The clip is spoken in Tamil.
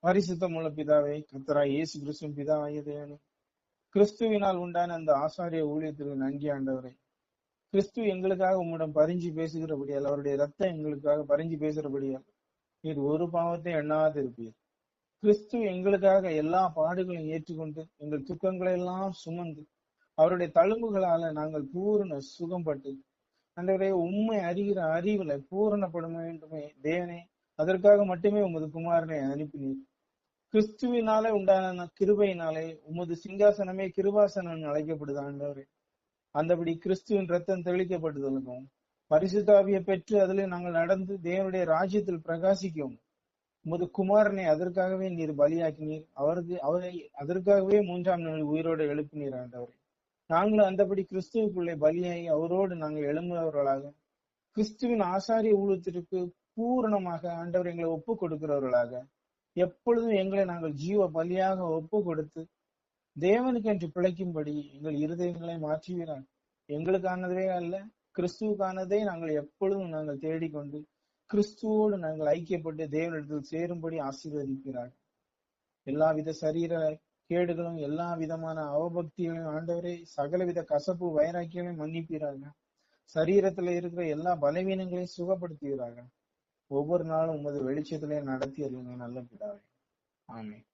பரிசுத்தமுள்ள பிதாவே, கர்த்தராகிய இயேசு கிறிஸ்துவின் பிதாவாகிய தேவனே, கிறிஸ்துவினால் உண்டான அந்த ஆசாரிய ஊழியத்திற்கு நன்றி ஆண்டவரே. கிறிஸ்து எங்களுக்காக உம்மிடம் பரிஞ்சு பேசுகிறபடியால், அவருடைய ரத்தம் எங்களுக்காக பரிஞ்சு பேசுகிறபடியால் நீர் ஒரு பாவத்தை எண்ணாது இருப்பீர். கிறிஸ்து எங்களுக்காக எல்லா பாடுகளையும் ஏற்றுக்கொண்டு எங்கள் துக்கங்களை எல்லாம் சுமந்து அவருடைய தழும்புகளால நாங்கள் பூரண சுகம்பட்டு ஆண்டவரே உம்மை அறிகிற அறிவுல பூரணப்பட வேண்டுமே தேவனே. அதற்காக மட்டுமே உமது குமாரனை அனுப்பினீர். கிறிஸ்துவினாலே உண்டான கிருபையினாலே உமது சிங்காசனமே கிருபாசனம் அழைக்கப்படுது ஆண்டவரே. அந்தபடி கிறிஸ்துவின் ரத்தம் தெளிக்கப்பட்டதற்கும் பரிசுத்தாவியை பெற்று அதிலே நாங்கள் நடந்து தேவனுடைய ராஜ்யத்தில் பிரகாசிக்கும் உமது குமாரனை அதற்காகவே நீர் பலியாக்கினீர். அவரை அதற்காகவே 3ஆம் நாள் உயிரோடு எழுப்பினீர் ஆண்டவரே. நாங்களும் அந்தபடி கிறிஸ்துவுக்குள்ளே பலியாகி அவரோடு நாங்கள் எழும்புறவர்களாக கிறிஸ்துவின் ஆசாரிய ஊழியத்திற்கு பூரணமாக ஆண்டவர் எங்களை ஒப்பு கொடுக்கிறவர்களாக எப்பொழுதும் எங்களை நாங்கள் ஜீவ பலியாக ஒப்பு கொடுத்து தேவனுக்கு என்று பிழைக்கும்படி எங்கள் இருதயங்களை மாற்றுவீராக. எங்களுக்கானதே அல்ல, கிறிஸ்துவுக்கானதை நாங்கள் எப்பொழுதும் நாங்கள் தேடிக்கொண்டு கிறிஸ்துவோடு நாங்கள் ஐக்கியப்பட்டு தேவனிடத்தில் சேரும்படி ஆசீர்வதிக்கிறார். எல்லாவித சரீர கேடுகளும் எல்லா விதமான அவபக்திகளையும் ஆண்டவரே, சகலவித கசப்பு வைராக்கியங்களையும் மன்னிப்பீராக. சரீரத்துல இருக்கிற எல்லா பலவீனங்களையும் சுகப்படுத்துகிறார்கள். ஒவ்வொரு நாளும் உமது வெளிச்சத்திலே நடத்தி அறியுங்க நல்ல பிதாவே. ஆமென்.